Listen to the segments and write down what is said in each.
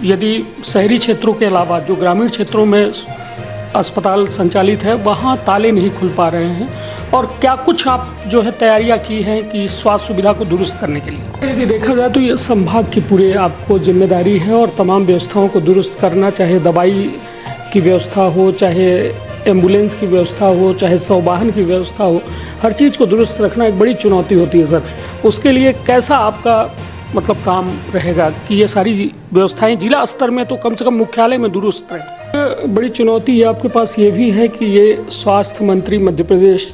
यदि शहरी क्षेत्रों के अलावा जो ग्रामीण क्षेत्रों में अस्पताल संचालित है वहाँ ताले नहीं खुल पा रहे हैं, और क्या कुछ आप जो है तैयारियां की हैं कि स्वास्थ्य सुविधा को दुरुस्त करने के लिए? यदि देखा जाए तो ये संभाग की पूरे आपको जिम्मेदारी है और तमाम व्यवस्थाओं को दुरुस्त करना, चाहे दवाई की व्यवस्था हो, चाहे एम्बुलेंस की व्यवस्था हो, चाहे वाहन की व्यवस्था हो, हर चीज़ को दुरुस्त रखना एक बड़ी चुनौती होती है सर। उसके लिए कैसा आपका काम रहेगा कि ये सारी व्यवस्थाएं जिला स्तर में तो कम से कम मुख्यालय में दुरुस्त रहें? बड़ी चुनौती है आपके पास ये भी है कि ये स्वास्थ्य मंत्री मध्य प्रदेश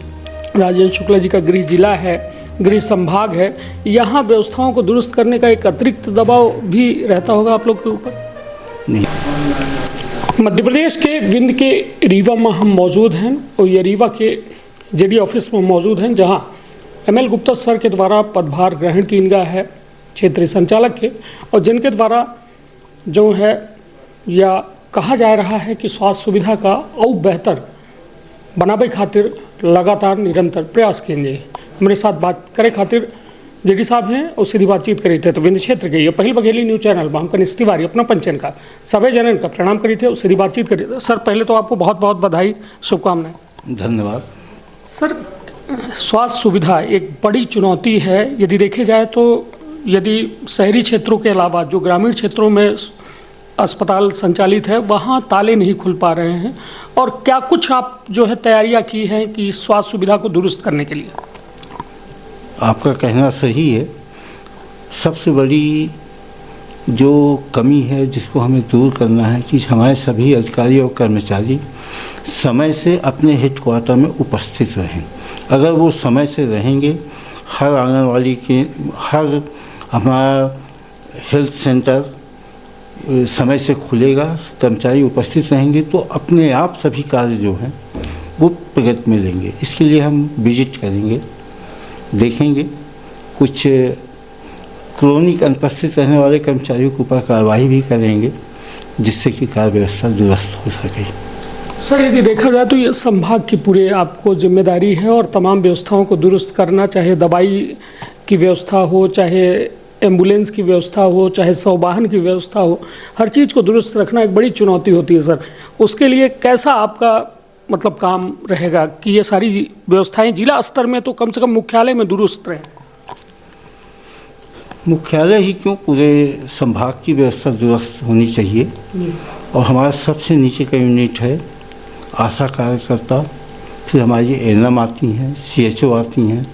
राजेंद्र शुक्ला जी का गृह जिला है, गृह संभाग है, यहाँ व्यवस्थाओं को दुरुस्त करने का एक अतिरिक्त दबाव भी रहता होगा आप लोग के ऊपर? नहीं। मध्य प्रदेश के विंध्य के रीवा में हम मौजूद हैं और ये रीवा के जेडी ऑफिस में मौजूद हैं, जहाँ ML गुप्ता सर के द्वारा पदभार ग्रहण की इनका है क्षेत्रीय संचालक के, और जिनके द्वारा जो है या कहा जा रहा है कि स्वास्थ्य सुविधा का और बेहतर बनावे खातिर लगातार निरंतर प्रयास किए जाए। हमारे साथ बात करे खातिर जेडी साहब हैं और सीधी बातचीत करी थे तो विंध्य क्षेत्र के ये पहल बघेली न्यूज चैनल में हम कनिष्ठ तिवारी अपना पंचन का सभी जनन का प्रणाम करी थे और सीधी बातचीत करी थे। सर पहले तो आपको बहुत बहुत बधाई, शुभकामनाएं। धन्यवाद सर। स्वास्थ्य सुविधा एक बड़ी चुनौती है, यदि देखे जाए तो यदि शहरी क्षेत्रों के अलावा जो ग्रामीण क्षेत्रों में अस्पताल संचालित है वहाँ ताले नहीं खुल पा रहे हैं, और क्या कुछ आप जो है तैयारियां की हैं कि स्वास्थ्य सुविधा को दुरुस्त करने के लिए? आपका कहना सही है। सबसे बड़ी जो कमी है जिसको हमें दूर करना है कि हमारे सभी अधिकारी और कर्मचारी समय से अपने हेडक्वार्टर में उपस्थित रहें। अगर वो समय से रहेंगे, हर आंगनवाड़ी के हर हमारा हेल्थ सेंटर समय से खुलेगा, कर्मचारी उपस्थित रहेंगे तो अपने आप सभी कार्य जो हैं वो प्रगति में लेंगे। इसके लिए हम विजिट करेंगे, देखेंगे, कुछ क्रोनिक अनुपस्थित रहने वाले कर्मचारियों के ऊपर कार्रवाई भी करेंगे जिससे कि कार्य व्यवस्था दुरुस्त हो सके। सर यदि देखा जाए तो ये संभाग की पूरे आपको जिम्मेदारी है और तमाम व्यवस्थाओं को दुरुस्त करना, चाहे दवाई की व्यवस्था हो, चाहे एम्बुलेंस की व्यवस्था हो, चाहे वाहन की व्यवस्था हो, हर चीज़ को दुरुस्त रखना एक बड़ी चुनौती होती है सर। उसके लिए कैसा आपका काम रहेगा कि ये सारी व्यवस्थाएं जिला स्तर में तो कम से कम मुख्यालय में दुरुस्त रहें? मुख्यालय ही क्यों, पूरे संभाग की व्यवस्था दुरुस्त होनी चाहिए। और हमारा सबसे नीचे का यूनिट है आशा कार्यकर्ता, फिर हमारी एएनएम आती हैं, CHO आती हैं,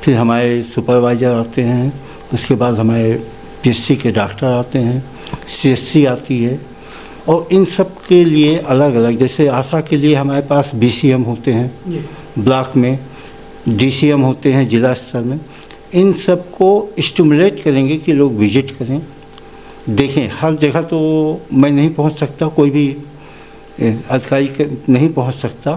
फिर हमारे सुपरवाइज़र आते हैं, उसके बाद हमारे PSC के डॉक्टर आते हैं, CSC आती है, और इन सब के लिए अलग अलग, जैसे आशा के लिए हमारे पास BCM होते हैं ब्लॉक में, DCM होते हैं जिला स्तर में। इन सब को स्टिमुलेट करेंगे कि लोग विजिट करें, देखें। हर जगह तो मैं नहीं पहुंच सकता, कोई भी अधिकारी नहीं पहुंच सकता,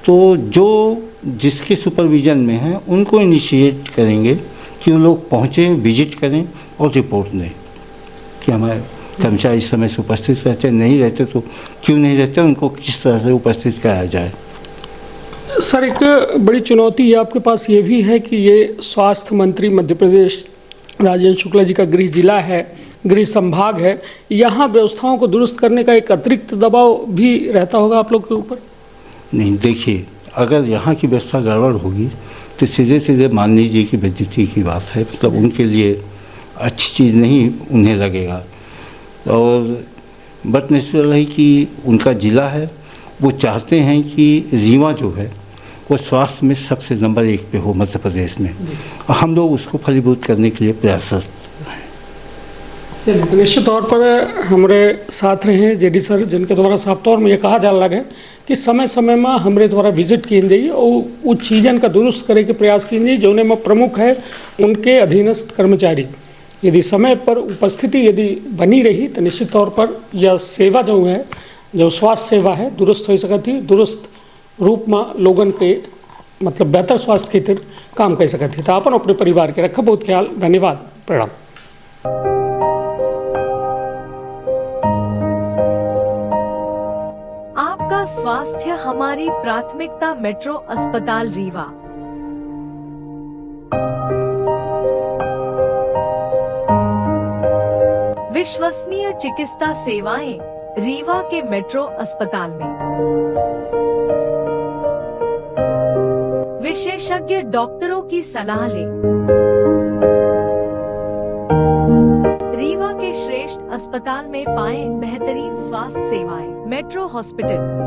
तो जो जिसके सुपरविज़न में हैं उनको इनिशिएट करेंगे कि वो लोग पहुँचें, विजिट करें और रिपोर्ट दें कि हमारे कर्मचारी समय से उपस्थित रहते, नहीं रहते तो क्यों नहीं रहते, उनको किस तरह से उपस्थित कराया जाए। सर एक बड़ी चुनौती है आपके पास ये भी है कि ये स्वास्थ्य मंत्री मध्य प्रदेश राजेंद्र शुक्ला जी का गृह जिला है, गृह संभाग है, यहाँ व्यवस्थाओं को दुरुस्त करने का एक अतिरिक्त दबाव भी रहता होगा आप लोग के ऊपर? नहीं, देखिए, अगर यहाँ की व्यवस्था गड़बड़ होगी तो सीधे सीधे माननीय जी की बेइज्जती की बात है, मतलब उनके लिए अच्छी चीज़ नहीं उन्हें लगेगा। और बट नेचुरल है कि उनका ज़िला है, वो चाहते हैं कि रीवा जो है वो स्वास्थ्य में सबसे नंबर 1 पे हो मध्य प्रदेश में, और हम लोग उसको फलीभूत करने के लिए प्रयासरत हैं। चलिए, तो निश्चित तौर पर हमारे साथ रहे जेडी सर, जिनके द्वारा साफ तौर में ये कहा जा लगे कि समय समय में हमारे द्वारा विजिट किए जाइए और उस चीज़न का दुरुस्त करे के प्रयास किए जाइए जो में प्रमुख है उनके अधीनस्थ कर्मचारी। यदि समय पर उपस्थिति यदि बनी रही तो निश्चित तौर पर यह सेवा जो है, जो स्वास्थ्य सेवा है, दुरुस्त हो सकती है, दुरुस्त रूप में लोगन के बेहतर स्वास्थ्य खातिर काम कर सकती है। तो अपन अपने परिवार के रखा बहुत ख्याल। धन्यवाद, प्रणाम। आपका स्वास्थ्य हमारी प्राथमिकता। मेट्रो अस्पताल रीवा। विश्वसनीय चिकित्सा सेवाएं रीवा के मेट्रो अस्पताल में। विशेषज्ञ डॉक्टरों की सलाह लें। रीवा के श्रेष्ठ अस्पताल में पाएं बेहतरीन स्वास्थ्य सेवाएं। Metro hospital.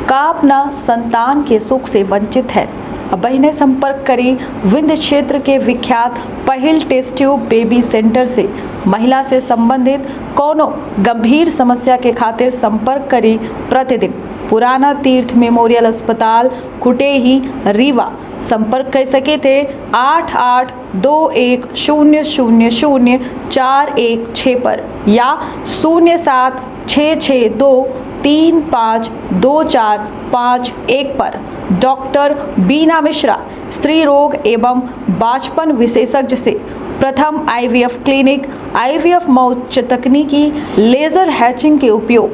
का अपना संतान के सुख से वंचित है। अब ने संपर्क करी विंध्य क्षेत्र के विख्यात पहिल टेस्ट ट्यूब बेबी सेंटर से। महिला से संबंधित कोनो गंभीर समस्या के खातिर संपर्क करी प्रतिदिन पुराना तीर्थ मेमोरियल अस्पताल कुटेही रीवा। संपर्क कर सके थे 8821000416 पर या 0766235245 पर। डॉक्टर बीना मिश्रा स्त्री रोग एवं बांझपन विशेषज्ञ से प्रथम IVF क्लिनिक, IVF मौच तकनीकी, लेजर हैचिंग के उपयोग,